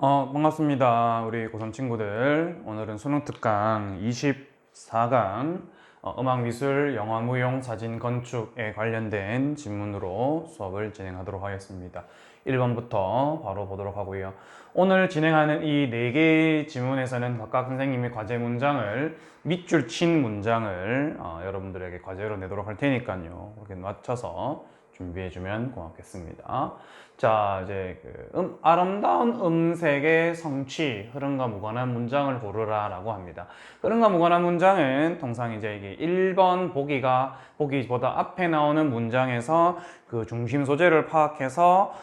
반갑습니다. 우리 고3 친구들. 오늘은 수능 특강 24강 음악, 미술, 영화, 무용, 사진, 건축에 관련된 지문으로 수업을 진행하도록 하겠습니다. 1번부터 바로 보도록 하고요. 오늘 진행하는 이 4개의 지문에서는 각각 선생님이 과제 문장을 밑줄 친 문장을 여러분들에게 과제로 내도록 할 테니까요. 그렇게 맞춰서 준비해주면 고맙겠습니다. 자, 이제 아름다운 음색의 성취, 흐름과 무관한 문장을 고르라 라고 합니다. 흐름과 무관한 문장은 통상 이제 이게 1번 보기보다 앞에 나오는 문장에서 그 중심 소재를 파악해서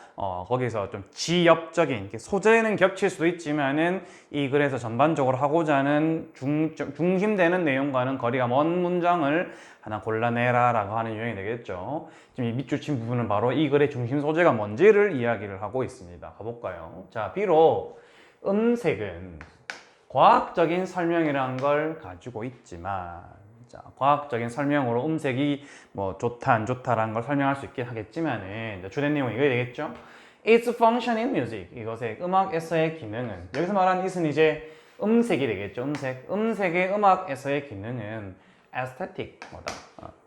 거기서 좀 지엽적인, 소재는 겹칠 수도 있지만은 이 글에서 전반적으로 하고자 하는 중심되는 내용과는 거리가 먼 문장을 하나 골라내라 라고 하는 유형이 되겠죠. 지금 이 밑줄 친 부분은 바로 이 글의 중심 소재가 뭔지를 이야기를 하고 있습니다. 가볼까요? 자, 비록 음색은 과학적인 설명이라는 걸 가지고 있지만, 자, 과학적인 설명으로 음색이 뭐 좋다 안 좋다라는 걸 설명할 수 있긴 하겠지만은 주된 내용은 이거 되겠죠. Its function in music, 이것의 음악에서의 기능은, 여기서 말하는 it은 이제 음색이 되겠죠. 음색의 음악에서의 기능은 aesthetic,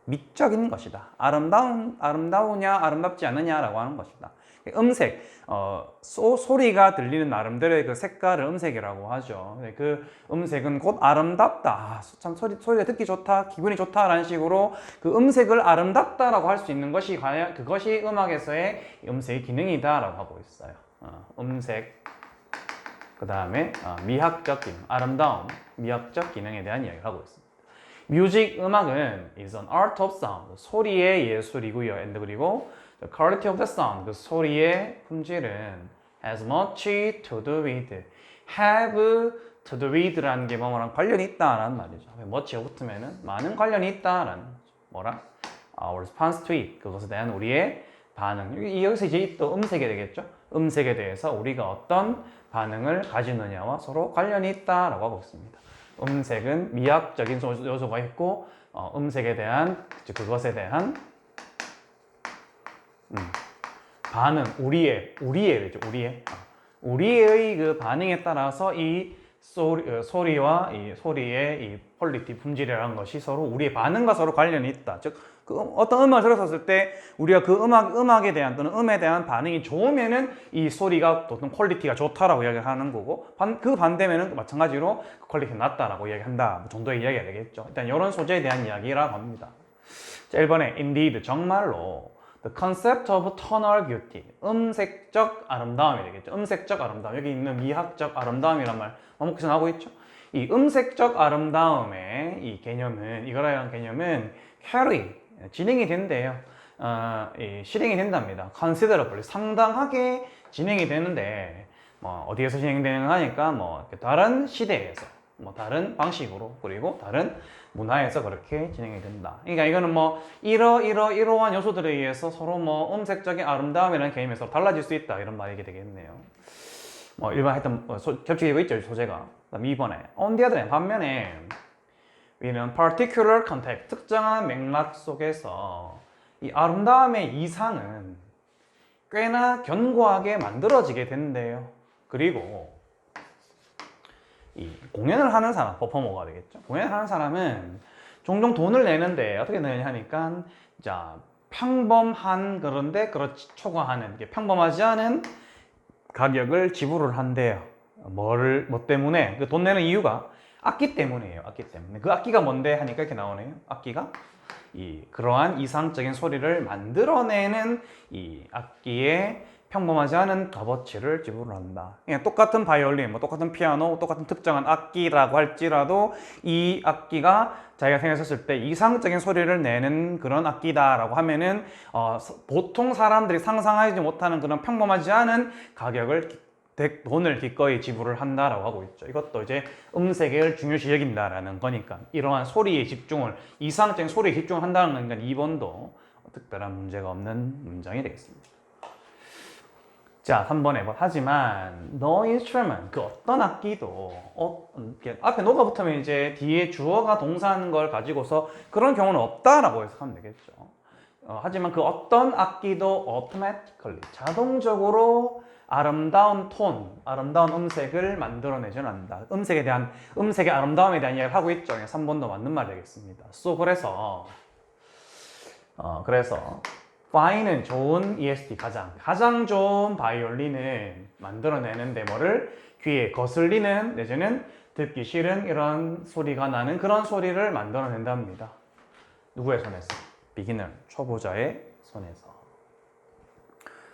미적인 것이다. 아름다우냐 아름답지 않느냐라고 하는 것이다. 음색, 소리가 들리는 나름대로의 그 색깔을 음색이라고 하죠. 그 음색은 곧 아름답다. 참 소리가 듣기 좋다, 기분이 좋다라는 식으로 그 음색을 아름답다라고 할 수 있는 것이 과연 그것이 음악에서의 음색의 기능이다라고 하고 있어요. 음색. 그 다음에 미학적 기능, 아름다움, 미학적 기능에 대한 이야기를 하고 있습니다. 뮤직, 음악은 is an art of sound, 소리의 예술이고요. and 그리고 the quality of the sound, 그 소리의 품질은 has much to do with, have to do with라는 게 뭐랑 관련이 있다라는 말이죠. much가 붙으면은 많은 관련이 있다라는 뭐라? Our response to it, 그것에 대한 우리의 반응. 여기서 이제 또 음색이 되겠죠. 음색에 대해서 우리가 어떤 반응을 가지느냐와 서로 관련이 있다라고 하고 있습니다. 음색은 미학적인 요소가 있고 음색에 대한 그것에 대한 반응, 우리의 그 반응에 따라서 이 소리와 이 소리의 이 퀄리티, 품질이라는 것이 서로 우리의 반응과 서로 관련이 있다. 즉, 어떤 음악을 들었을 때 우리가 그 음악에 대한 또는 음에 대한 반응이 좋으면은 이 소리가 어떤 퀄리티가 좋다라고 이야기를 하는 거고, 그 반대면은 마찬가지로 그 퀄리티가 낮다라고 이야기한다 정도의 이야기가 되겠죠. 일단 이런 소재에 대한 이야기라고 합니다. 자, 1번에 indeed, 정말로 the concept of tonal beauty, 음색적 아름다움이 되겠죠. 음색적 아름다움, 여기 있는 미학적 아름다움이란 말 반복해서 나오고 있죠. 이 음색적 아름다움의 이 개념은, 이거라는 개념은 carry, 진행이 된대요. 실행이 된답니다. considerably, 상당하게 진행이 되는데 어디에서 진행되는 하니까 다른 시대에서 다른 방식으로 그리고 다른 문화에서 그렇게 진행이 된다. 그러니까 이거는 이러한 요소들에 의해서 서로 음색적인 아름다움이라는 개념에서 달라질 수 있다 이런 말이 되겠네요. 일반 하여튼 겹치고 있죠, 소재가. 그다음 2번에 on the other hand, 반면에 우리는 particular context, 특정한 맥락 속에서 이 아름다움의 이상은 꽤나 견고하게 만들어지게 된대요. 그리고 이 공연을 하는 사람, 퍼포머가 되겠죠. 공연을 하는 사람은 종종 돈을 내는데 어떻게 내냐 하니까, 자, 평범한, 그런데 그렇지 초과하는, 평범하지 않은 가격을 지불을 한대요. 뭐 때문에? 그 돈 내는 이유가 악기 때문이에요. 악기 때문에. 그 악기가 뭔데 하니까 이렇게 나오네요. 악기가 그러한 이상적인 소리를 만들어내는 이 악기의 평범하지 않은 값어치를 지불을 한다. 그냥 똑같은 바이올린, 똑같은 피아노, 똑같은 특정한 악기라고 할지라도 이 악기가 자기가 생각했을 때 이상적인 소리를 내는 그런 악기다라고 하면은 보통 사람들이 상상하지 못하는 그런 평범하지 않은 가격을 돈을 기꺼이 지불을 한다라고 하고 있죠. 이것도 이제 음색을 중요시 여긴다라는 거니까 이러한 소리에 집중을, 이상적인 소리에 집중을 한다는 거니까 2번도 특별한 문제가 없는 문장이 되겠습니다. 자, 3번에 하지만 no instrument, 그 어떤 악기도 앞에 no가 붙으면 이제 뒤에 주어가 동사하는 걸 가지고서 그런 경우는 없다라고 해석하면 되겠죠. 하지만 그 어떤 악기도 automatically, 자동적으로 아름다운 톤, 아름다운 음색을 만들어내지는 않는다. 음색의 아름다움에 대한 이야기를 하고 있죠. 3번도 맞는 말이 되겠습니다. So, 그래서 fine은 좋은 EST 가장 좋은 바이올린을 만들어내는데 뭐를 귀에 거슬리는 내지는 듣기 싫은 이런 소리가 나는 그런 소리를 만들어낸답니다. 누구의 손에서? 비기너, 초보자의 손에서.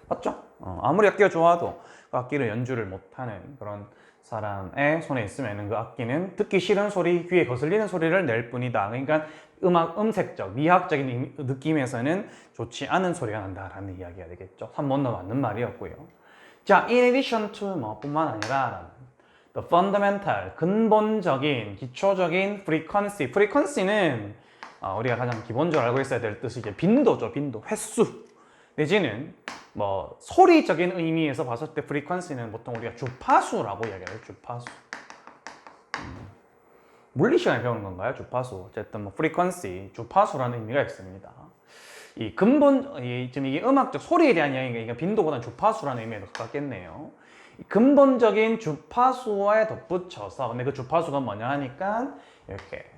맞죠? 아무리 악기가 좋아도 그 악기를 연주를 못하는 그런 사람의 손에 있으면 그 악기는 듣기 싫은 소리, 귀에 거슬리는 소리를 낼 뿐이다. 그러니까 음색적, 미학적인 느낌에서는 좋지 않은 소리가 난다라는 이야기가 되겠죠. 3번도 맞는 말이었고요. 자, in addition to 뿐만 아니라 the fundamental, 근본적인, 기초적인 frequency는 우리가 가장 기본적으로 알고 있어야 될 뜻이 이제 빈도죠. 빈도, 횟수 내지는 뭐 소리적인 의미에서 봤을 때 frequency는 보통 우리가 주파수라고 이야기해요. 주파수. 물리 시간에 배우는 건가요? 주파수. 어쨌든 뭐 frequency, 주파수라는 의미가 있습니다. 지금 이게 음악적 소리에 대한 이야기가 빈도보다는 주파수라는 의미에 더 가깝겠네요. 근본적인 주파수에 덧붙여서, 근데 그 주파수가 뭐냐 하니까 이렇게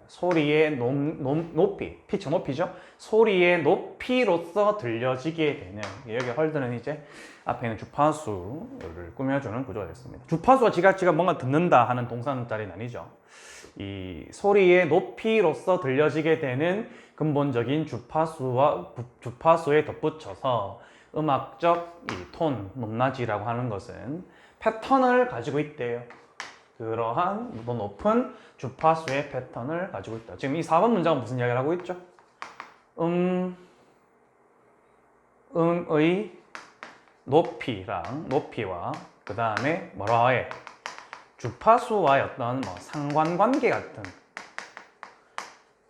소리의 높이, 피처 높이죠? 소리의 높이로서 들려지게 되는, 여기 헐드는 이제 앞에 있는 주파수를 꾸며주는 구조가 됐습니다. 주파수가 지가 뭔가 듣는다 하는 동사자리는 아니죠. 이 소리의 높이로서 들려지게 되는 근본적인 주파수에 덧붙여서 음악적 이 톤, 높낮이라고 하는 것은 패턴을 가지고 있대요. 그러한 높은 주파수의 패턴을 가지고 있다. 지금 이 4번 문장은 무슨 이야기를 하고 있죠? 음의 높이와 그 다음에 뭐라해? 주파수와의 어떤 상관관계 같은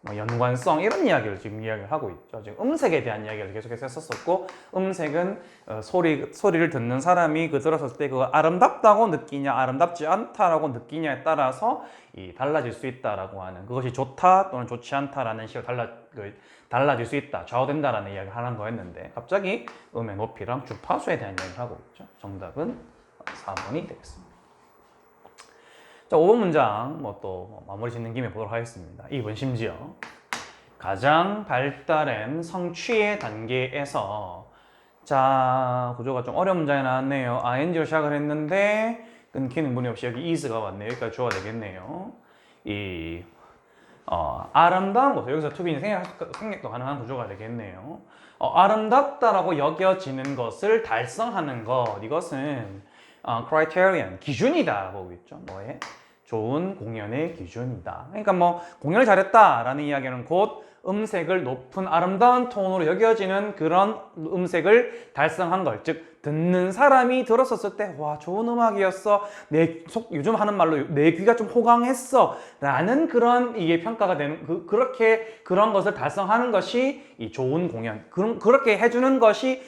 연관성 이런 이야기를 지금 이야기를 하고 있죠. 지금 음색에 대한 이야기를 계속해서 했었고, 음색은 소리를 듣는 사람이 그 들었을 때 그거 아름답다고 느끼냐 아름답지 않다라고 느끼냐에 따라서 달라질 수 있다라고 하는, 그것이 좋다 또는 좋지 않다라는 식으로 달라질 수 있다, 좌우된다라는 이야기를 하는 거였는데 갑자기 음의 높이랑 주파수에 대한 이야기를 하고 있죠. 정답은 4번이 되겠습니다. 자, 5번 문장 또 마무리 짓는 김에 보도록 하겠습니다. 2번 심지어 가장 발달한 성취의 단계에서, 자, 구조가 좀 어려운 문장이 나왔네요. ing로 시작을 했는데 끊기는 문이 없이 여기 is가 왔네요. 여기까지 주어가 되겠네요. 아름다운 것, 여기서 to be는 생략도 가능한 구조가 되겠네요. 아름답다라고 여겨지는 것을 달성하는 것, 이것은 criterion, 기준이다 보고 있죠. 뭐에? 좋은 공연의 기준이다. 그러니까 공연을 잘했다라는 이야기는 곧 음색을 높은 아름다운 톤으로 여겨지는 그런 음색을 달성한 걸, 즉 듣는 사람이 들었었을 때 와, 좋은 음악이었어, 요즘 하는 말로 내 귀가 좀 호강했어 라는 그런 이게 평가가 되는, 그렇게 그런 것을 달성하는 것이 이 좋은 공연, 그렇게 해주는 것이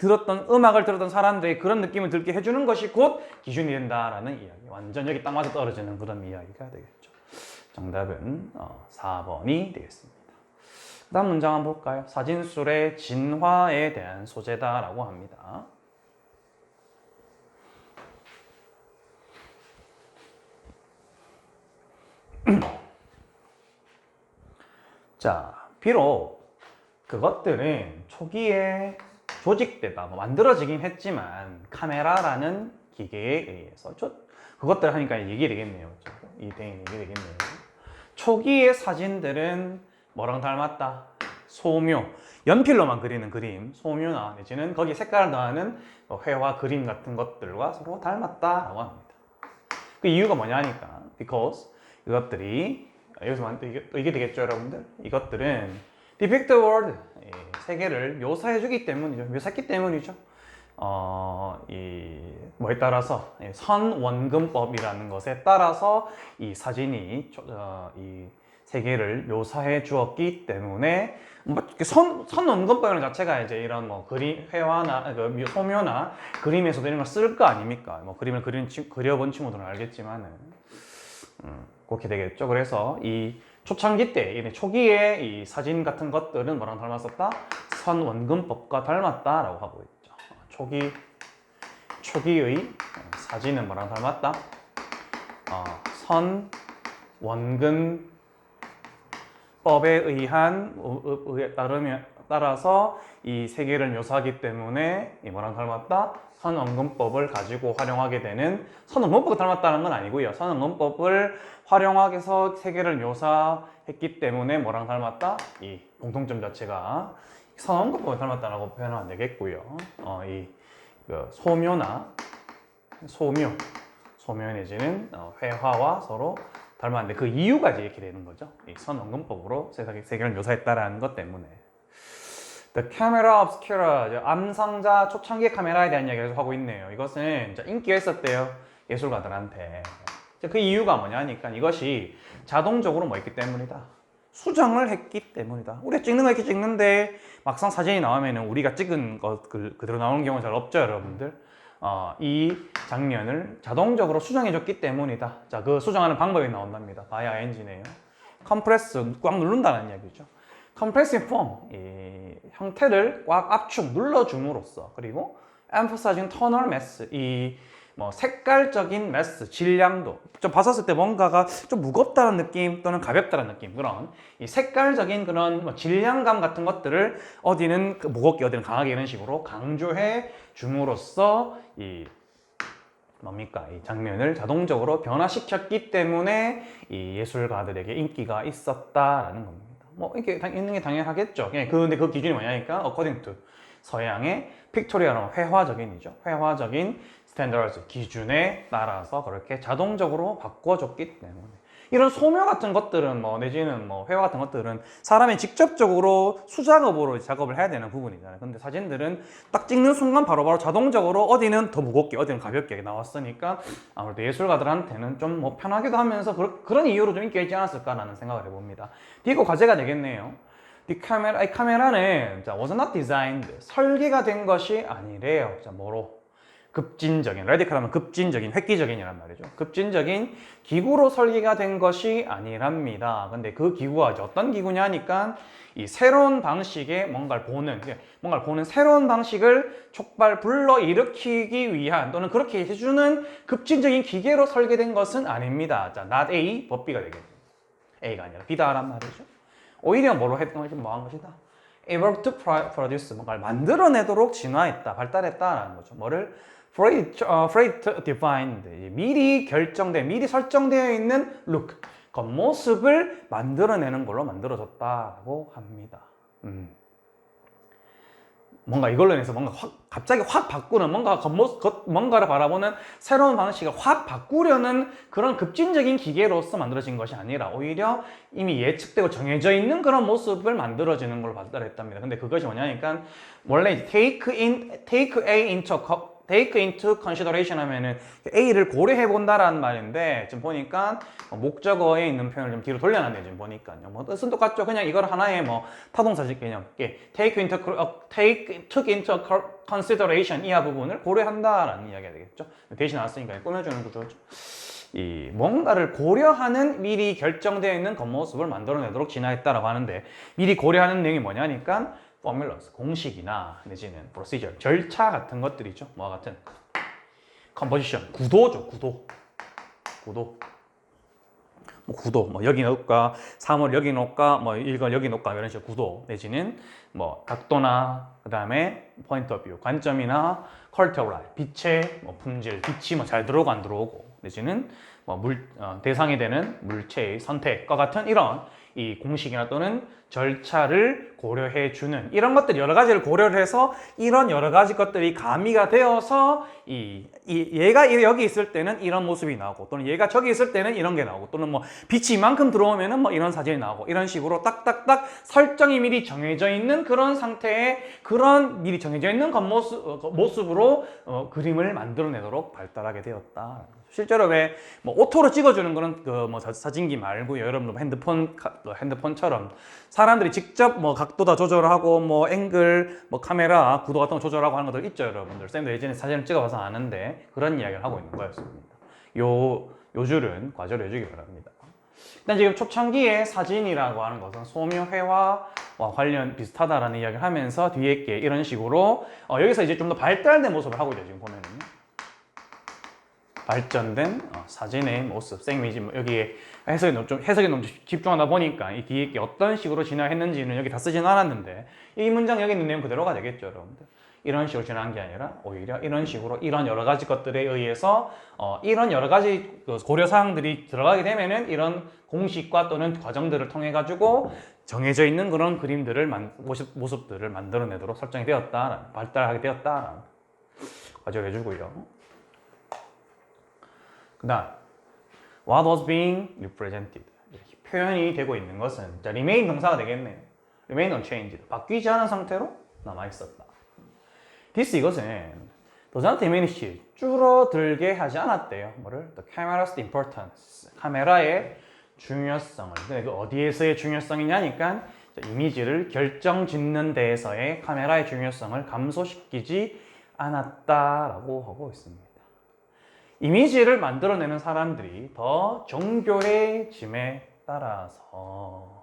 음악을 들었던 사람들이 그런 느낌을 들게 해주는 것이 곧 기준이 된다라는 이야기. 완전 여기 딱 맞아 떨어지는 그런 이야기가 되겠죠. 정답은 4번이 되겠습니다. 그 다음 문장 한번 볼까요? 사진술의 진화에 대한 소재다라고 합니다. 자, 비록 그것들은 초기에 조직되다, 만들어지긴 했지만 카메라라는 기계에 의해서, 그것들 하니까 얘기 되겠네요. 이 대인 얘기 되겠네요. 초기의 사진들은 뭐랑 닮았다? 소묘, 연필로만 그리는 그림, 소묘나 내지는 거기에 색깔을 더하는 회화, 그림 같은 것들과 서로 닮았다라고 합니다. 그 이유가 뭐냐니까, because 이것들이 여기서 이게 되겠죠, 여러분들? 이것들은 depict the world, 세계를 묘사해주기 때문이죠. 묘사했기 때문이죠. 뭐에 따라서 선원근법이라는 것에 따라서 이 사진이 이 세계를 묘사해 주었기 때문에 선원근법이라는 자체가 이제 이런 회화나 소묘나 그림에서도 이런 걸 쓸 거 아닙니까? 그림을 그려본 친구들은 알겠지만은 그렇게 되겠죠. 그래서 이 초창기 때, 초기에 이 사진 같은 것들은 뭐랑 닮았었다? 선원근법과 닮았다라고 하고 있죠. 초기의 사진은 뭐랑 닮았다? 선, 원근, 법에 의한 따라서 이 세 개를 묘사하기 때문에 이 뭐랑 닮았다? 선원근법을 가지고 활용하게 되는 선원근법을 닮았다는 건 아니고요. 선원근법을 활용해서 세 개를 묘사했기 때문에 뭐랑 닮았다? 이 공통점 자체가 선원근법을 닮았다라고 표현하면 되겠고요. 소묘나 소묘 내지는 회화와 서로 닮았는데 그 이유가 이제 이렇게 되는 거죠. 이 선원근법으로 세계를 묘사했다라는 것 때문에. The camera obscura, 암상자 초창기 카메라에 대한 이야기를 하고 있네요. 이것은 인기가 있었대요. 예술가들한테. 그 이유가 뭐냐니까 이것이 자동적으로 뭐 있기 때문이다. 수정을 했기 때문이다. 우리가 찍는 거 이렇게 찍는데 막상 사진이 나오면 우리가 찍은 것 그대로 나오는 경우는 잘 없죠, 여러분들. 이 장면을 자동적으로 수정해줬기 때문이다. 자, 그 수정하는 방법이 나온답니다. 바이아 엔진이에요. 컴프레스 꽉 누른다는 이야기죠. 컴프레시브 폼, 이 형태를 꽉 압축 눌러줌으로써 그리고 emphasizing tonal mass, 이 뭐 색깔적인 매스, 질량도 좀 봤었을 때 뭔가가 좀 무겁다는 느낌 또는 가볍다는 느낌, 그런 이 색깔적인 그런 뭐 질량감 같은 것들을 어디는 무겁게 어디는 강하게 이런 식으로 강조해 줌으로써 이 뭡니까? 이 장면을 자동적으로 변화시켰기 때문에 이 예술가들에게 인기가 있었다라는 겁니다. 뭐 이렇게 있는 게 당연하겠죠. 근데 그 기준이 뭐냐니까 according to 서양의 픽토리아로 회화적인이죠. 회화적인 스탠더드 기준에 따라서 그렇게 자동적으로 바꿔줬기 때문에 이런 소묘 같은 것들은 뭐 내지는 뭐 회화 같은 것들은 사람이 직접적으로 수작업으로 작업을 해야 되는 부분이잖아요. 근데 사진들은 딱 찍는 순간 바로바로 자동적으로 어디는 더 무겁게 어디는 가볍게 나왔으니까 아무래도 예술가들한테는 좀 뭐 편하기도 하면서 그런 이유로 좀 인기가 있지 않았을까라는 생각을 해봅니다. 이거 과제가 되겠네요. 이 카메라는 was not designed, 설계가 된 것이 아니래요. 자, 뭐로? 급진적인, 레디컬하면 급진적인, 획기적인이란 말이죠. 급진적인 기구로 설계가 된 것이 아니랍니다. 근데 그 기구가 이제 어떤 기구냐니까 이 새로운 방식의 뭔가를 보는 새로운 방식을 촉발 불러일으키기 위한 또는 그렇게 해주는 급진적인 기계로 설계된 것은 아닙니다. 자, not A, but B가 되겠네요. A가 아니라 B다란 말이죠. 오히려 뭐로 했던 것이 뭐한 것이다? Evolved to produce, 뭔가를 만들어내도록 진화했다, 발달했다라는 거죠. 뭐를? Predefined, 미리 결정된, 미리 설정되어 있는 look, 겉모습을 만들어내는 걸로 만들어졌다고 합니다. 뭔가 이걸로 인해서 뭔가 갑자기 확 바꾸는 뭔가를 바라보는 새로운 방식을 확 바꾸려는 그런 급진적인 기계로서 만들어진 것이 아니라 오히려 이미 예측되고 정해져 있는 그런 모습을 만들어지는 걸로 발달했답니다. 근데 그것이 뭐냐니까 원래 이제 take into consideration 하면은 A를 고려해 본다라는 말인데 지금 보니까 목적어에 있는 표현을 좀 뒤로 돌려놨네요. 지금 보니까요. 뭐 뜻은 똑같죠. 그냥 이걸 하나의 뭐 타동사실 개념, took into consideration 이하 부분을 고려한다라는 이야기가 되겠죠. 대신 나왔으니까 꾸며주는 구조죠. 이 뭔가를 고려하는 미리 결정되어 있는 겉모습을 만들어내도록 진화했다라고 하는데 미리 고려하는 내용이 뭐냐니까 formulas, 공식이나 내지는 procedure, 절차 같은 것들이죠. 뭐와 같은 composition, 구도죠. 구도. 뭐 여기 넣을까, 3월 여기 놓을까, 뭐 1번 여기 놓을까 이런 식의 구도 내지는 뭐 각도나 그 다음에 point of view, 관점이나 cultural, 빛의 뭐 품질, 빛이 뭐 잘 들어오고 안 들어오고 내지는 뭐 대상이 되는 물체의 선택과 같은 이런 이 공식이나 또는 절차를 고려해 주는 이런 것들 여러 가지를 고려를 해서 이런 여러 가지 것들이 가미가 되어서 얘가 여기 있을 때는 이런 모습이 나오고 또는 얘가 저기 있을 때는 이런 게 나오고 또는 뭐 빛이 이만큼 들어오면은 뭐 이런 사진이 나오고 이런 식으로 딱딱딱 설정이 미리 정해져 있는 그런 상태의 그런 미리 정해져 있는 모습으로 그림을 만들어내도록 발달하게 되었다. 실제로 왜 뭐 오토로 찍어주는 거는 그 뭐 사진기 말고요. 여러분들 핸드폰처럼 사람들이 직접 뭐 각도 다 조절하고 뭐 앵글, 뭐 카메라 구도 같은 거 조절하고 하는 것들 있죠, 여러분들. 쌤도 예전에 사진을 찍어봐서 아는데 그런 이야기를 하고 있는 거였습니다. 요 줄은 과제로 해주기 바랍니다. 일단 지금 초창기에 사진이라고 하는 것은 소묘회화와 관련 비슷하다라는 이야기를 하면서 뒤에 게 이런 식으로 여기서 이제 좀 더 발달된 모습을 하고 있죠. 지금 보면은요. 발전된 사진의 모습, 생이미지 여기에 해석에 너무 집중하다 보니까 이 뒤에 게 어떤 식으로 진화했는지는 여기 다 쓰진 않았는데 이 문장 여기 있는 내용 그대로가 되겠죠, 여러분들. 이런 식으로 진화한 게 아니라 오히려 이런 식으로 이런 여러 가지 것들에 의해서 이런 여러 가지 고려 사항들이 들어가게 되면은 이런 공식과 또는 과정들을 통해 가지고 정해져 있는 그런 그림들을 모습들을 만들어내도록 설정이 되었다, 발달하게 되었다라는 과정을 해주고요. 그 다음 what was being represented 이렇게 표현이 되고 있는 것은 remain 동사가 되겠네요. remain unchanged 바뀌지 않은 상태로 남아있었다. this 이것은 does not diminish 줄어들게 하지 않았대요. 뭐를? the camera's importance 카메라의 중요성을. 근데 그 어디에서의 중요성이냐니까 이미지를 결정짓는 데에서의 카메라의 중요성을 감소시키지 않았다라고 하고 있습니다. 이미지를 만들어내는 사람들이 더 정교해짐에 따라서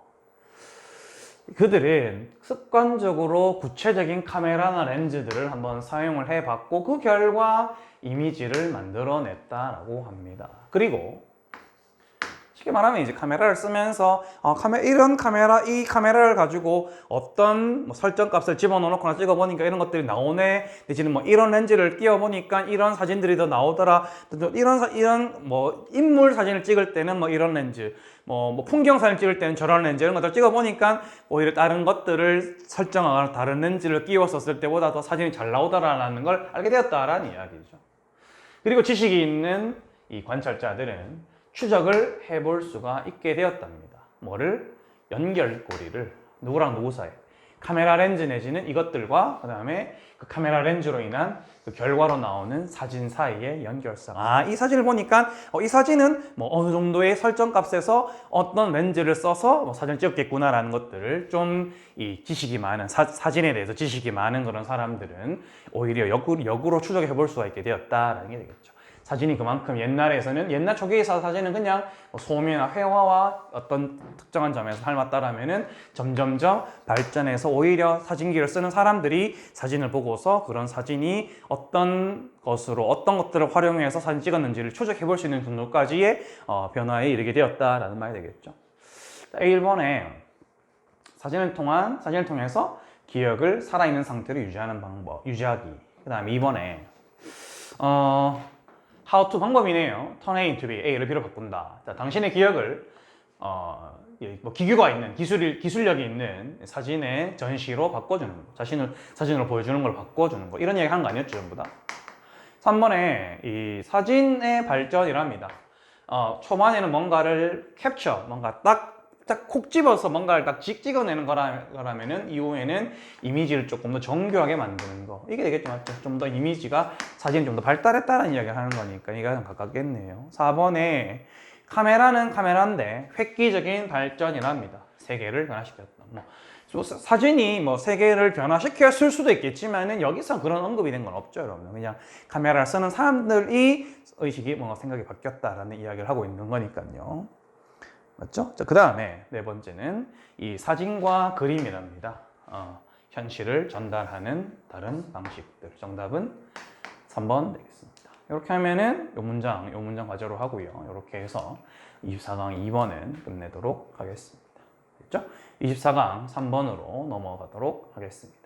그들은 습관적으로 구체적인 카메라나 렌즈들을 한번 사용을 해봤고 그 결과 이미지를 만들어냈다라고 합니다. 그리고 쉽게 말하면 이제 카메라를 쓰면서 이 카메라를 가지고 어떤 설정 값을 집어넣거나 찍어보니까 이런 것들이 나오네. 내지는 뭐 이런 렌즈를 끼워보니까 이런 사진들이 더 나오더라. 이런 뭐 인물 사진을 찍을 때는 뭐 이런 렌즈, 뭐 풍경 사진 찍을 때는 저런 렌즈 이런 것들 찍어보니까 오히려 다른 것들을 설정하거나 다른 렌즈를 끼웠었을 때보다 더 사진이 잘 나오더라라는 걸 알게 되었다라는 이야기죠. 그리고 지식이 있는 이 관찰자들은 추적을 해볼 수가 있게 되었답니다. 뭐를? 연결고리를 누구랑 누구 사이? 카메라 렌즈 내지는 이것들과 그 다음에 그 카메라 렌즈로 인한 그 결과로 나오는 사진 사이의 연결성. 이 사진을 보니까 이 사진은 뭐 어느 정도의 설정 값에서 어떤 렌즈를 써서 뭐 사진을 찍었겠구나라는 것들을 좀 이 지식이 많은 사진에 대해서 지식이 많은 그런 사람들은 오히려 역으로 추적해 볼 수가 있게 되었다라는 게 되겠죠. 사진이 그만큼 옛날 초기의 사진은 그냥 소음이나 회화와 어떤 특정한 점에서 닮았다라면은 점점점 발전해서 오히려 사진기를 쓰는 사람들이 사진을 보고서 그런 사진이 어떤 것들을 활용해서 사진 찍었는지를 추적해 볼 수 있는 정도까지의 변화에 이르게 되었다라는 말이 되겠죠. 1번에 사진을 통해서 기억을 살아있는 상태로 유지하는 방법, 유지하기. 그 다음에 2번에 how to 방법이네요. turn A into B, A를 B로 바꾼다. 자, 당신의 기억을 뭐 기교가 있는 기술력이 있는 사진의 전시로 바꿔주는 거, 사진으로 보여주는 걸 바꿔주는 거, 이런 얘기 하는 거 아니었죠, 전부 다. 3번에 이 사진의 발전이랍니다. 초반에는 뭔가를 뭔가 딱 콕 집어서 뭔가를 딱 찍어내는 거라면은 이후에는 이미지를 조금 더 정교하게 만드는 거, 이게 되겠죠, 맞죠? 좀 더 이미지가 사진이 좀 더 발달했다는 이야기를 하는 거니까 이게 가장 가깝겠네요. 4번에 카메라는 카메라인데 획기적인 발전이랍니다. 세계를 변화시켰다. 사진이 세계를 변화시켰을 수도 있겠지만은 여기서 그런 언급이 된 건 없죠, 여러분. 그냥 카메라를 쓰는 사람들이 의식이 생각이 바뀌었다라는 이야기를 하고 있는 거니까요. 맞죠? 자, 그 다음에 네 번째는 이 사진과 그림이랍니다. 현실을 전달하는 다른 방식들. 정답은 3번 되겠습니다. 이렇게 하면은 요 문장 과제로 하고요. 이렇게 해서 24강 2번은 끝내도록 하겠습니다. 됐죠? 24강 3번으로 넘어가도록 하겠습니다.